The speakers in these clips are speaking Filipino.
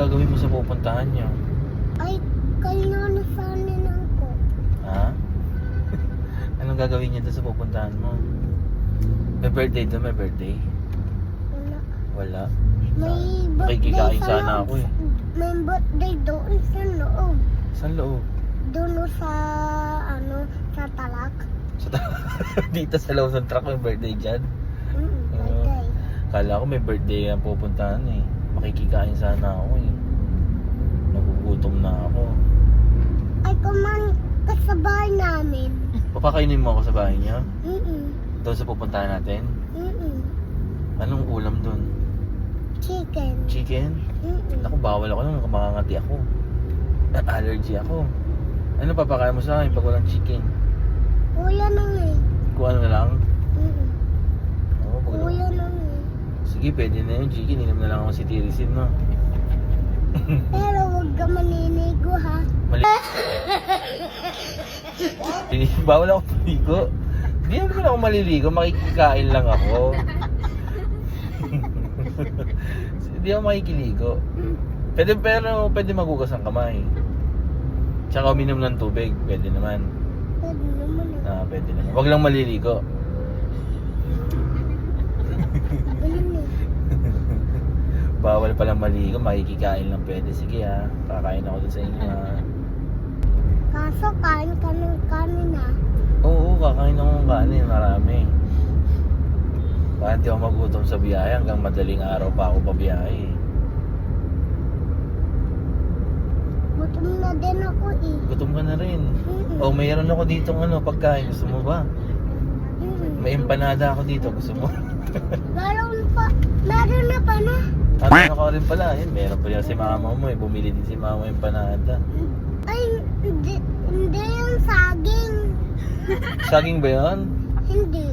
gagawin mo sa pupuntahan niyo? Ay, kanya na sana ko. Ha? Anong gagawin niyo doon sa pupuntahan mo? May birthday doon, may birthday? Wala. Wala. May Makikikain birthday sa sana loob. ako eh. May birthday doon sa loob. Saan loob? Doon sa, sa talak. Dito sa loob ng truck may birthday dyan. Birthday. Kala ko may birthday ang pupuntahan eh. Makikikain sana ako eh. Nagugutom na ako. Ay, kumain ka sa bahay namin. Papakainin mo ako sa bahay niya? Mm-mm. Doon sa pupuntahan natin? Mm-mm. Anong ulam doon? Chicken. Chicken? Mm-mm. Naku, bawal ako nung makangati ako. Allergy ako. Ano papakain mo sa akin pag walang chicken? Kuya nang eh. Kung ano na lang? Mm-mm. Oo, pag Kuya nang eh. sige, pwede na yun, chicken. Inom na lang ako si Tirisin, no? Pero huwag ka maninigo ha. Mali. Bawal ako maligo. Hindi naman ako maliligo, makikikain lang ako. Hindi ako makikiligo. Pwede magugas ang kamay. Tsaka uminom ng tubig, pwede naman. Pwede naman eh. Pwede naman. Huwag lang maliligo. Ganun eh. Bawal palang maligo, makikikain lang pwede. Sige ha, kakain ako dun sa inyo ha. Kaso kain ka ng kanin ha. Oo, kakain ako ng kanin, marami. Baka hindi ako magutom sa biyahe hanggang madaling araw pa ako pabiyahe. Gutom na din ako eh. Gutom ka na rin. Mm-mm. Oh, mayroon ako dito pagkain. Gusto mo ba? Mm-mm. May empanada ako dito. Gusto mo? Meron pa. Meron na pa na. Ano ka rin pala. Yan, meron pa yan si mama mo eh. Bumili din si mama empanada. Ay, hindi yung saging. Saging ba yan? Hindi.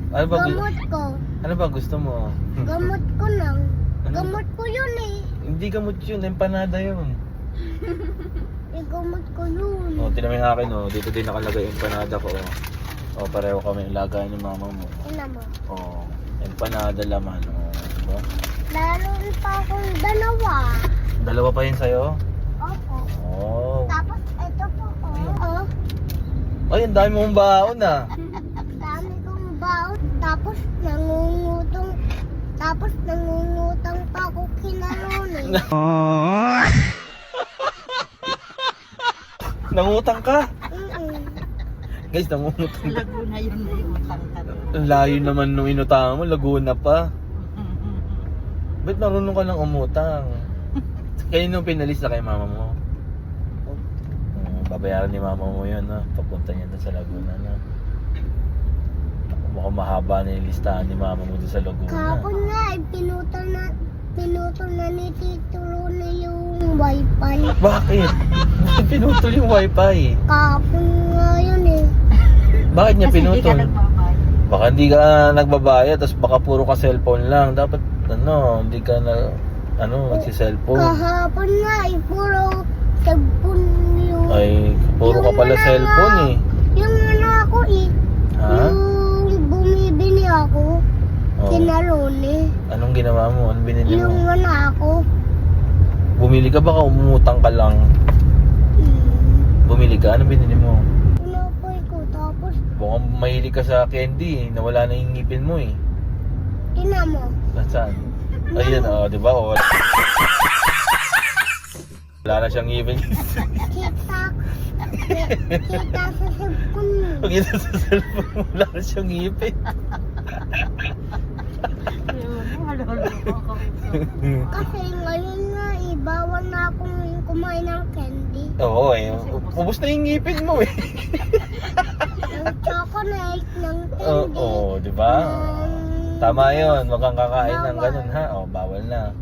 Ano ba, Gamot ko. ano ba gusto mo? Gamot ko lang. Ano? Gamot ko yun eh. Hindi gamot yun. Empanada yun. Gamot ko yun. Oh, tinan mo yung akin oh. Dito din nakalagay yung empanada ko oh. Oh, pareho kami ilagay ni mama mo. Ina mo. Oh, empanada laman oh. Diba? Meron pa akong dalawa. Dalawa pa yun sa'yo? Opo. Oh. Tapos ito po. Oo. Ay, ang dami mong baon ah. Dami kong baon. Tapos nangungutang pa ako kina Ronnie. Nangutang ka? Mm-mm. Guys, nangungutang ka. Laguna yun na yung matangkad. Ang layo naman nung inutangan mo, Laguna pa. Ba't marunong ka lang umutang? Kayo nung pinalis na kay mama mo? Babayaran ni mama mo yun, no? Papunta niya doon sa Laguna, no? Mukhang mahaba na yung listahan ni mama mo doon sa Laguna. Kahapon nga, pinutol na ni Tito Ronnie yung wifi. Bakit? Bakit pinutol yung wifi? Kahapon nga yun eh. Bakit niya Kasi hindi ka pinutol? nagbabayad. Baka hindi ka nagbabayad, tapos baka puro ka cellphone lang. Dapat, hindi ka nagsi-cellphone. Kahapon nga eh, puro cellphone yung... Ay, puro ka pala cellphone eh. Yung ako eh. Ha? Yung bumibili ako. Oh. Kina Ronnie. Anong ginawa mo? Anong binili mo? Yung ako. Bumili ka baka umutang ka lang? Bumili ka? Anong binili mo? Pinapoy ko tapos Mukhang mahilig ka sa candy eh. Nawala na yung ngipin mo eh. tina mo. Saan? Ayun oh, di ba? Oh. Wala na siyang ngipin. Kita sa cellphone mo. Pag ito sa cellphone mo, wala na siyang ngipin. Kasi ngayon nga eh, bawal na akong kumain ng candy. Oo eh. Ubus na yung ngipin mo eh. Ng chocolate, ng Oo, candy. di ba? ng- Tama yun. Huwag kang kakain ng ganun ha. Oh, bawal na.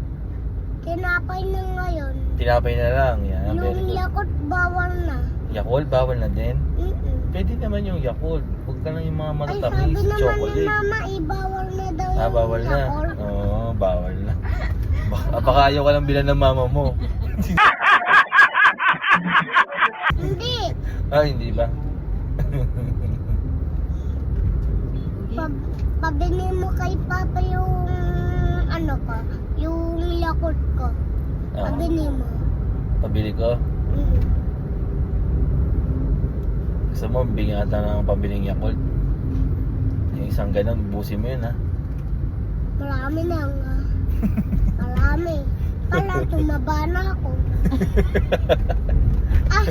Tinapay na ngayon. Tinapay na lang. Yan, very Yung good. Yakult bawal na. Yakult, bawal na din. Mm-mm. Pwede naman yung Yakult. Huwag ka lang yung mga Ay, matatamis, sabi naman ni chocolate. mama, bawal na daw yung Bawal na. Yakult. Oo, bawal na. Baka ayaw ka lang bilan ng mama mo. Hindi. Hindi ba? Pabili mo kay Papa yung ano ko, yung Yakult ko. Ah, Pabili mo. pabili ko. Mm. Gusto mo, bingatan ng pabiling Yakult. Yung isang ganun, busin mo yun ha. Marami na nga. Marami. Kala tumaba na ako. Ah,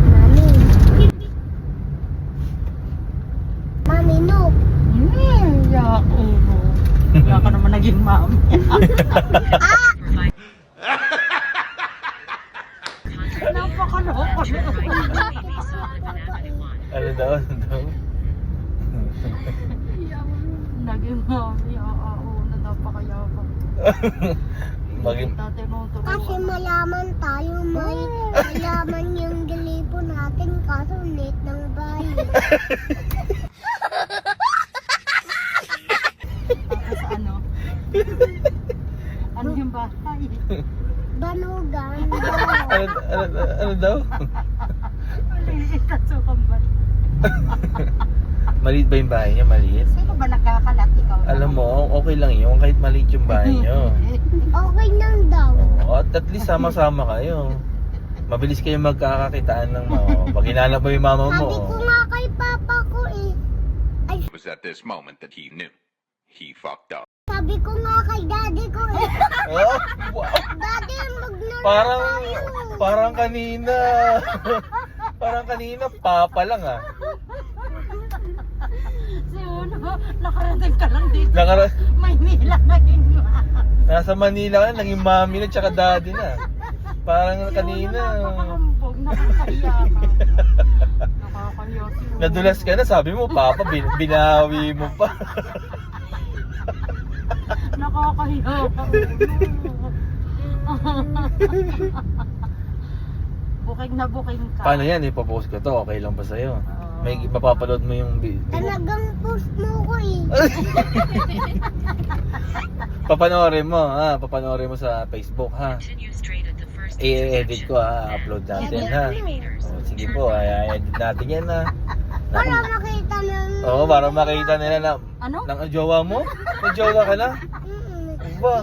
mami. Mami, no. Yak, ulo. Wala ka naman naging mami. Napakaloko. Ano daw? Ano daw? Naging mami, na napakayabang. Maging... Kasi malaman tayo may malaman yung gilipo natin kaso late ng bahay. Tapos ano? Ano yung bahay? Banugan. Ano daw? Maliliit at sukambal. Maliit ba yung bahay niya? Maliit? Sino ba nagkakalat ikaw? Alam mo, okay lang yun kahit maliit yung bahay niyo. Okay nang daw. Oo, at least sama-sama kayo. Mabilis kayo magkakakitaan ng mama. Pag hinanap mo yung mama mo. Sabi ko nga kay papa ko eh. It was at this moment that he knew. He fucked up. Sabi ko nga kay daddy ko eh. Oh, wow. Daddy, magnanong Parang, tayo. parang kanina. Parang kanina, papa lang ah. Si Uno, nakarating ka lang dito. Maynila naging Nasa Manila ka, naging mami na tsaka daddy na. Parang kanina. Nakakahambog, nakakahiya ka. Nakakahiya si Uno. Nadulas ka na, sabi mo, papa, binawi mo pa. Nakakahiya ka, Uno. Buking na buking ka. Paano yan, ipopost ko to, okay lang ba sa'yo? May mapapaload mo yung Talagang post mo ko eh. papanoorin mo, ha? Papanoorin mo sa Facebook, ha? I-edit ko, ha? Upload natin, ha? O, sige po, i-edit natin yan, ha? Para makita ng... Oo, para makita nila na Ano? ng jowa mo? May jowa ka na? Mm. Ba?